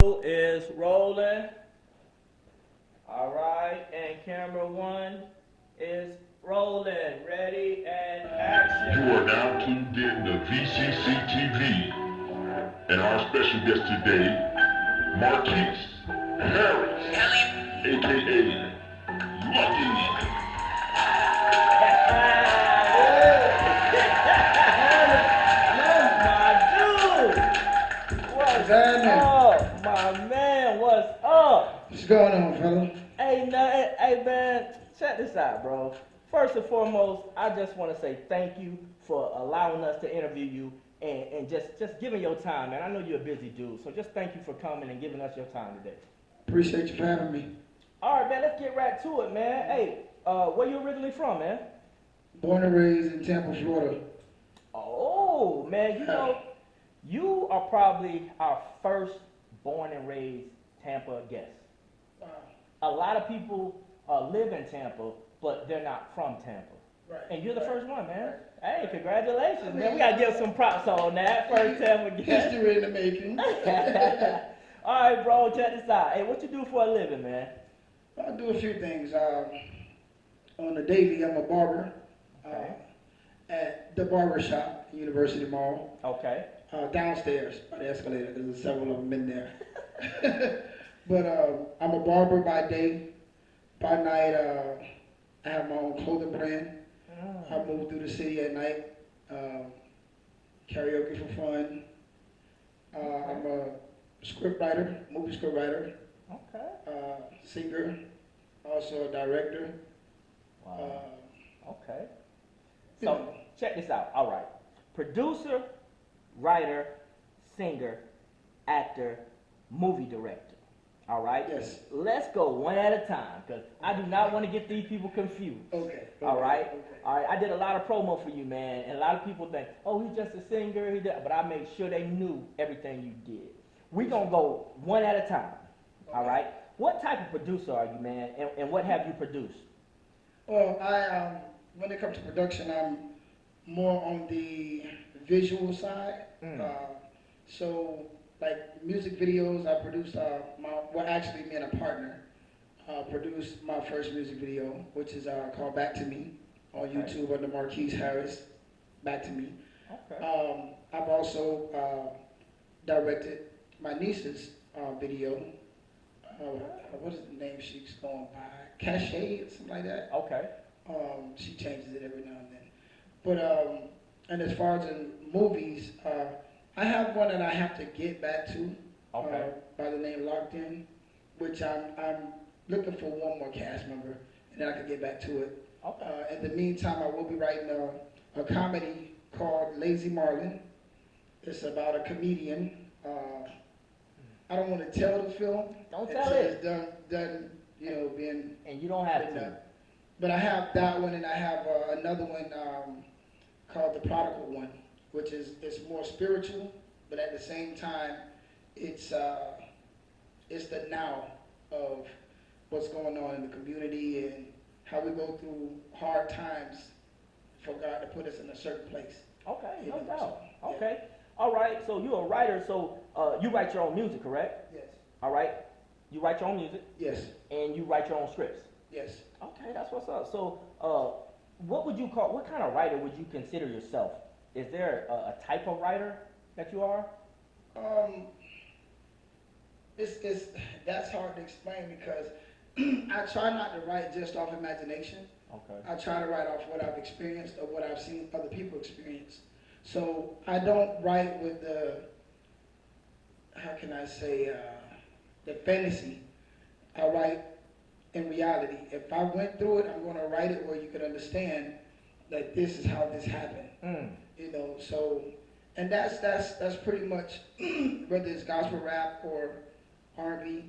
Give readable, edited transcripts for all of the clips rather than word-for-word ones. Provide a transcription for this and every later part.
Is rolling. All right, and camera one is rolling. Ready and action. You are now tuned in to Vcctv, and our special guest today, Marquise Harris, aka Lucky. What's up, my man? What's up? What's going on, fella? Hey, nothing. Hey, man, check this out, bro. First and foremost, I just want to say thank you for allowing us to interview you and just giving your time, man. I know you're a busy dude, so just thank you for coming and giving us your time today. Appreciate you for having me. All right, man, let's get right to it, man. Hey, where you originally from, man? Born and raised in Tampa, Florida. Oh, man, you know, you are probably our first born and raised Tampa guest. A lot of people live in Tampa, but they're not from Tampa. Right. And you're the first one, man. Hey, congratulations, man. We got to give some props on that. First Tampa guest. History in the making. All right, bro, check this out. Hey, what you do for a living, man? I do a few things. On the daily, I'm a barber Okay. at the barber shop, University Mall. Okay. Downstairs by the escalator, because there's several of them in there. But I'm a barber by day. By night, I have my own clothing brand. I move through the city at night. Karaoke for fun. I'm a script writer, movie script writer, Okay. singer, also a director. Wow. Okay. you So, know. check this out. All right. Producer, writer, singer, actor, movie director. All right? Yes. Let's go one at a time, because I do not want to get these people confused. Okay. All right? Okay. All right. I did a lot of promo for you, man, and a lot of people think, oh, he's just a singer. But I made sure they knew everything you did. We're going to go one at a time. All right? What type of producer are you, man, and what have you produced? Well, when it comes to production, I'm more on the visual side. So, like music videos, I produced actually me and a partner produced my first music video, which is called Back to Me on YouTube under Marquise Harris, Back to Me. Okay. I've also directed my niece's video. What is the name she's going by? Cachet or something like that. Okay. She changes it every now and then. But and as far as in movies, I have one that I have to get back to. Okay. By the name Locked In, which I'm looking for one more cast member, and then I can get back to it. Okay. In the meantime, I will be writing a comedy called Lazy Marlin. It's about a comedian. I don't want to tell the film. Don't tell until it. It's done, being. And you don't have to. But I have that one, and I have another one called The Prodigal One, which is more spiritual, but at the same time, it's the now of what's going on in the community and how we go through hard times for God to put us in a certain place. Okay, You no know, doubt. so, yeah. Okay. All right, so you're a writer, so you write your own music, correct? Yes. All right. You write your own music, Yes. and you write your own scripts. Yes. Okay, that's what's up. So, what kind of writer would you consider yourself? Is there a type of writer that you are? That's hard to explain because I try not to write just off imagination. Okay. I try to write off what I've experienced or what I've seen other people experience. So I don't write with the fantasy. I write in reality. If I went through it, I'm going to write it where you could understand that this is how this happened. So, and that's pretty much whether it's gospel rap or R&B.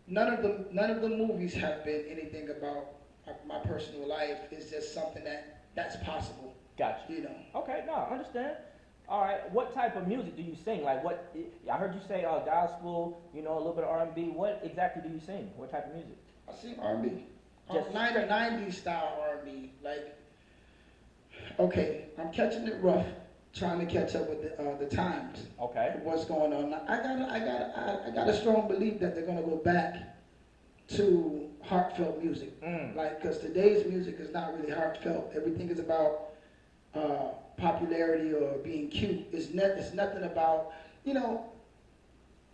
None of the movies have been anything about my personal life. It's just something that's possible. Gotcha. Okay, no, I understand. All right, what type of music do you sing? Like what? I heard you say gospel, a little bit of R&B. What exactly do you sing? What type of music? I sing R&B. Just 90s style R&B. Like, okay, I'm catching it rough. trying to catch up with the times. Okay. What's going on? I got a strong belief that they're gonna go back to heartfelt music. Like, cause today's music is not really heartfelt. Everything is about popularity or being cute. It's nothing about, you know.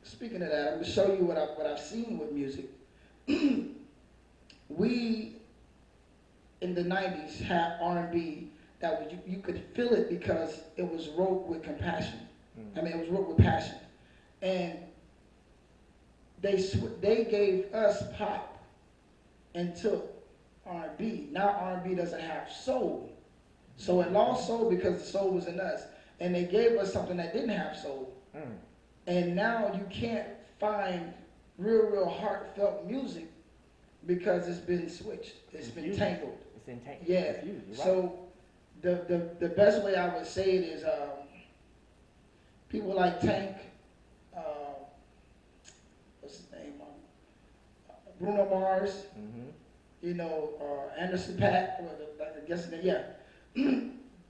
Speaking of that, I'm gonna show you what I've seen with music. We in the '90s had R&B that was, you could feel it because it was wrote with compassion. I mean, it was wrote with passion, and they gave us pop and took R&B. Now R&B doesn't have soul, so it lost soul because the soul was in us, and they gave us something that didn't have soul, and now you can't find real heartfelt music because it's been switched. It's been tangled. It's entangled. Yeah. Right. So the best way I would say it is people like Tank, what's his name, Bruno Mars, you know, Anderson .Paak, I guess, yeah.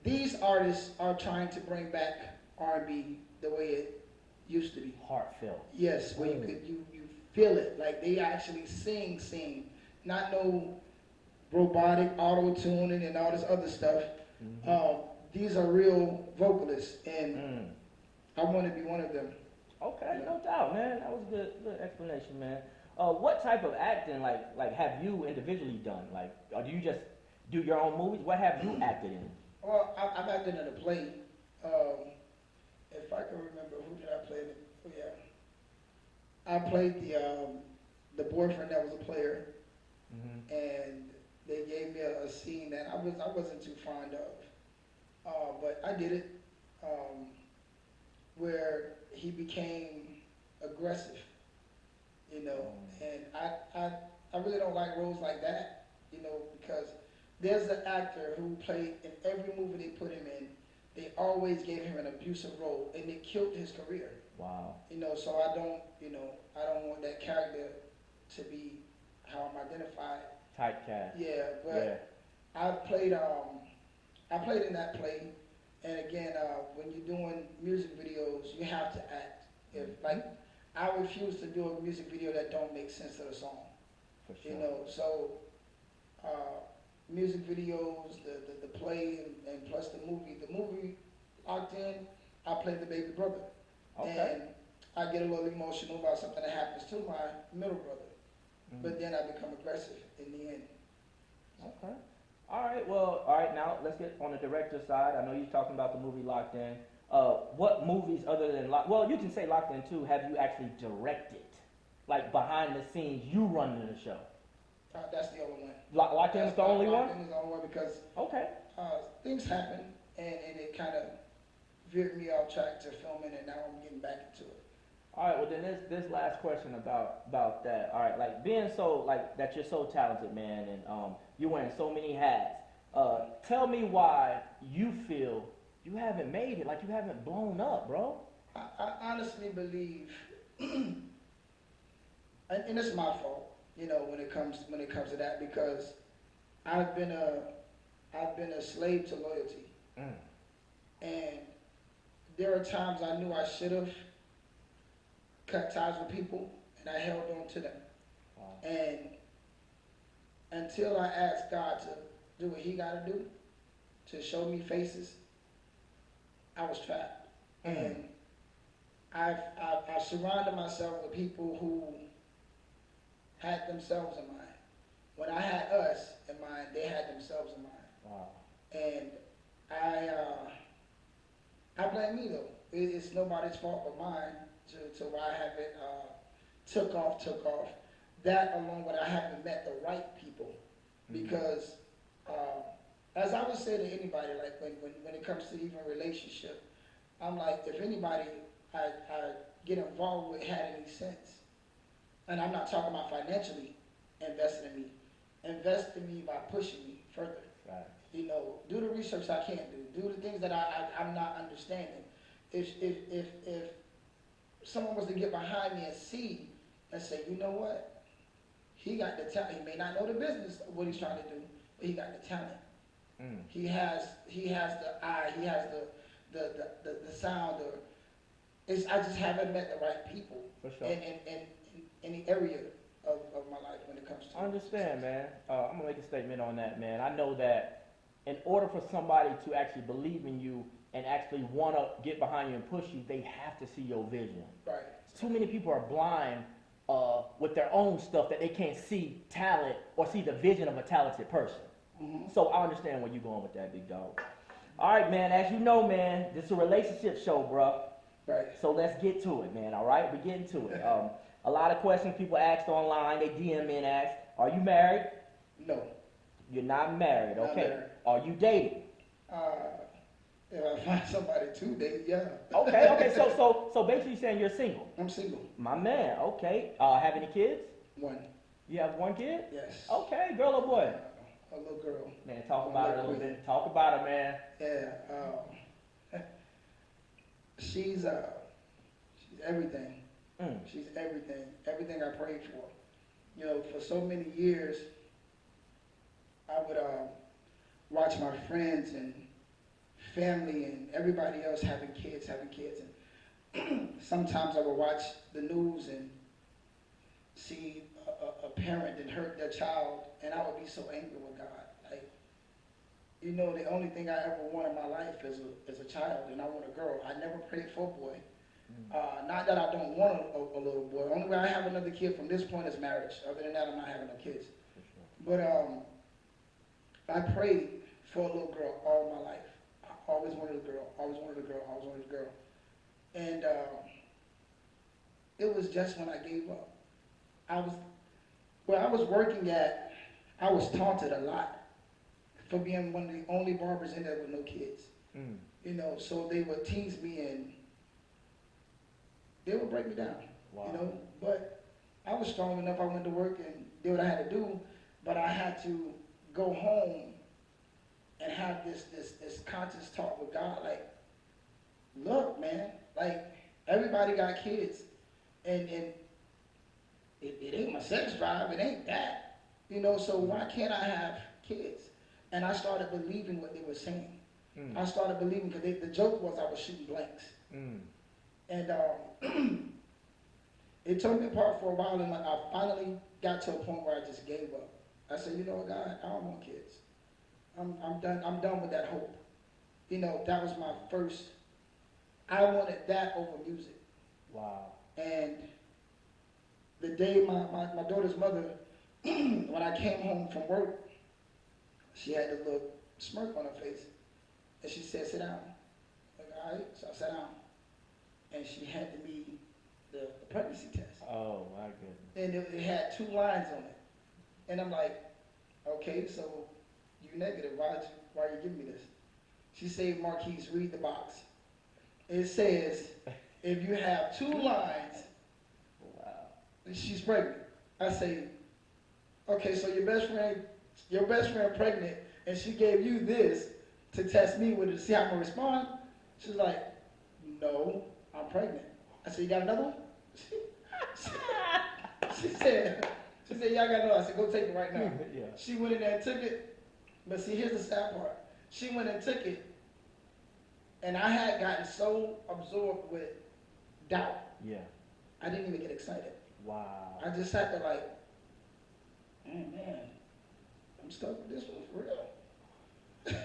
These artists are trying to bring back R&B the way it used to be. Heartfelt. Yes, where you feel it, like they actually sing, not no robotic auto-tuning and all this other stuff. These are real vocalists, and I want to be one of them. Okay, no doubt, man. That was a good explanation, man. What type of acting, like have you individually done? Like, or do you just do your own movies? What have you acted in? Well, I've acted in a play. If I can remember, who did I play in it? Oh, yeah. I played the boyfriend that was a player, and they gave me a scene that I wasn't too fond of, but I did it, where he became aggressive, you know, and I really don't like roles like that, you know, because there's an actor who played in every movie they put him in. They always gave him an abusive role, and it killed his career. Wow. You know, so I don't want that character to be how I'm identified. Typecast. Yeah, but I played in that play, and again, when you're doing music videos, you have to act. If like, I refuse to do a music video that don't make sense to the song. For sure. You know, so music videos, the play, and plus the movie. The movie Locked In, I played the baby brother. Okay. And I get a little emotional about something that happens to my middle brother. But then I become aggressive in the end. Okay. All right. Well, all right. Now let's get on the director side. I know you're talking about the movie Locked In. What movies other than well, you can say Locked In too, have you actually directed? Like behind the scenes, you running the show. That's the only one. Locked In is the only one? Locked In is the only one because things happen, and it kind of veered me off track to filming, and now I'm getting back into it. All right, well then this last question about that. All right, like being so like that you're so talented, man, and you're wearing so many hats. Tell me why you feel you haven't made it, like you haven't blown up, bro. I honestly believe, and it's my fault, you know, when it comes to that, because I've been a slave to loyalty, and there are times I knew I should have cut ties with people, and I held on to them. Wow. And until I asked God to do what He got to do, to show me faces, I was trapped. And I've surrounded myself with people who had themselves in mind. When I had us in mind, they had themselves in mind. Wow. And I blame me though. It's nobody's fault but mine to why I haven't took off. That along with I haven't met the right people, because as I would say to anybody, like when it comes to even relationship, I'm like, if anybody I get involved with had any sense, and I'm not talking about financially investing in me, invest in me by pushing me further. Right. You know, do the research I can't do the things that I'm not understanding. If someone was to get behind me and see and say, you know what, he got the talent. He may not know the business of what he's trying to do, but he got the talent. He has the eye. He has the sound, or I just haven't met the right people For sure. in the area of my life when it comes to. I understand, man. I'm gonna make a statement on that, man. I know that in order for somebody to actually believe in you and actually want to get behind you and push you, they have to see your vision. Right. Too many people are blind with their own stuff that they can't see talent or see the vision of a talented person. Mm-hmm. So I understand where you're going with that, big dog. All right, man. As you know, man, this is a relationship show, bro. Right. So let's get to it, man. All right, we're getting to it. A lot of questions people asked online. They DM me and asked, "Are you married?" No. You're not married. Not Okay. married. Are you dating? If I find somebody to date, yeah. Okay. So basically, you're saying you're single. I'm single. My man. Okay. Have any kids? One. You have one kid? Yes. Okay. Girl or boy? A little girl. Man, talk about it a little bit. Talk about it, man. Yeah. She's everything. She's everything. Everything I prayed for. You know, for so many years, I would watch my friends and family and everybody else having kids. And sometimes I would watch the news and see a parent that hurt their child, and I would be so angry with God. Like, you know, the only thing I ever want in my life is a child, and I want a girl. I never prayed for a boy. Not that I don't want a little boy. Only way I have another kid from this point is marriage. Other than that, I'm not having no kids. But I prayed for a little girl all my life. I always wanted a girl. Always wanted a girl. Always wanted a girl. And it was just when I gave up. Where I was working at, I was taunted a lot for being one of the only barbers in there with no kids. You know, so they would tease me and they would break me down. Wow. You know, but I was strong enough. I went to work and did what I had to do, but I had to go home and have this conscious talk with God. Like, look, man, like everybody got kids, and it ain't my sex drive. It ain't that, you know. So why can't I have kids? And I started believing what they were saying. I started believing because the joke was I was shooting blanks. And it tore me apart for a while, and I finally got to a point where I just gave up. I said, you know what, God, I don't want kids. I'm done. I'm done with that hope. You know, that was my first. I wanted that over music. Wow. And the day my daughter's mother, when I came home from work, she had a little smirk on her face, and she said, "Sit down." Like, all right. So I sat down. And she handed me the pregnancy test. Oh, my goodness. And it had 2 lines on it. And I'm like, okay, so you negative. Why are you giving me this? She said, Marquise, read the box. It says, if you have 2 lines, wow, she's pregnant. I say, okay, so your best friend pregnant, and she gave you this to test me with it to see how I'm going to respond? She's like, no. I'm pregnant. I said, you got another one? She said, yeah, I got another. I said, go take it right now. Yeah. She went in there and took it. But see, here's the sad part. She went and took it, and I had gotten so absorbed with doubt. Yeah. I didn't even get excited. Wow. I just sat there like, man, I'm stuck with this one for real.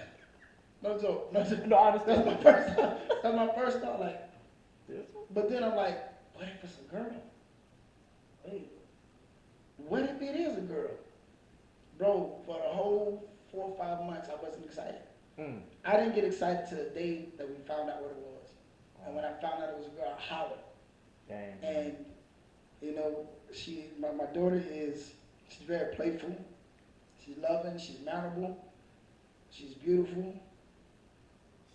No joke. No joke. No, I understand. That's my first thought, like, This one? but then I'm like, what if it's a girl? Wait, what if it is a girl? Bro, for the whole 4 or 5 months, I wasn't excited. I didn't get excited till the day that we found out what it was. And when I found out it was a girl, I hollered. Damn. And, you know, my daughter she's very playful. She's loving, she's mannerable, she's beautiful.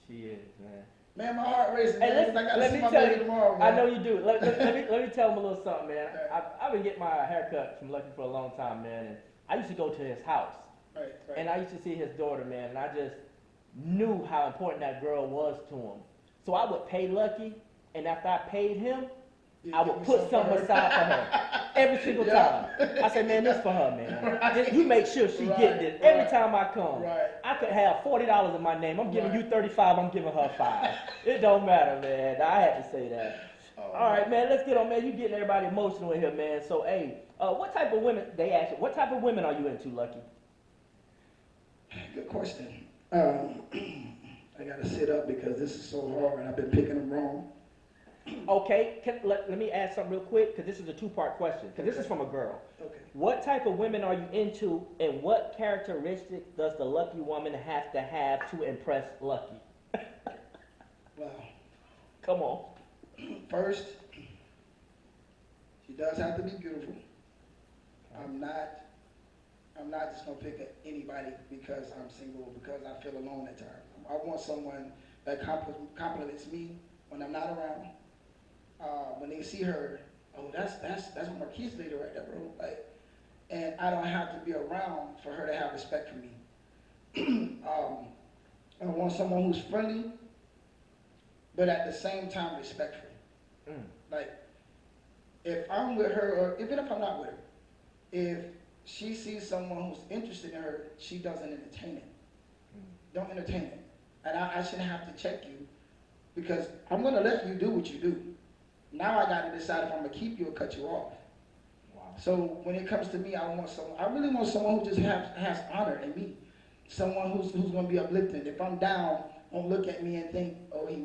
She is, man. Man, my heart racing. Hey, Man, I gotta let see me my tell baby you, tomorrow, man. I know you do. Let me tell him a little something, man. Right. I've been getting my haircut from Lucky for a long time, man, and I used to go to his house. Right. And I used to see his daughter, man, and I just knew how important that girl was to him. So I would pay Lucky, and after I paid him, I would put something aside for her every single time. I say, man, this for her, man. Right. You make sure she Right, get this every right, time I come. right. I could have $40 in my name. I'm giving you 35. I'm giving her 5. It don't matter, man. I had to say that. Oh, All right, man. Let's get on, man. You getting everybody emotional in here, man. So, hey, what type of women? They ask you, what type of women are you into, Lucky? Good question. I gotta sit up because this is so hard and I've been picking them wrong. Okay, let me ask something real quick, because this is a 2-part question, because this is from a girl. Okay. What type of women are you into, and what characteristic does the lucky woman have to impress Lucky? Wow. Come on. First, she does have to be beautiful. I'm not just gonna pick anybody because I'm single, because I feel alone at times. I want someone that compliments me when I'm not around. When they see her, oh, that's Marquise lady right there, bro. Like, and I don't have to be around for her to have respect for me. I want someone who's friendly, but at the same time respectful. Like, if I'm with her, or even if I'm not with her, if she sees someone who's interested in her, she doesn't entertain it. Don't entertain it. And I shouldn't have to check you, because I'm gonna let you do what you do. Now I gotta decide if I'm gonna keep you or cut you off. Wow. So when it comes to me, I really want someone who just has honor in me. Someone who's gonna be uplifting. If I'm down, don't look at me and think, oh, he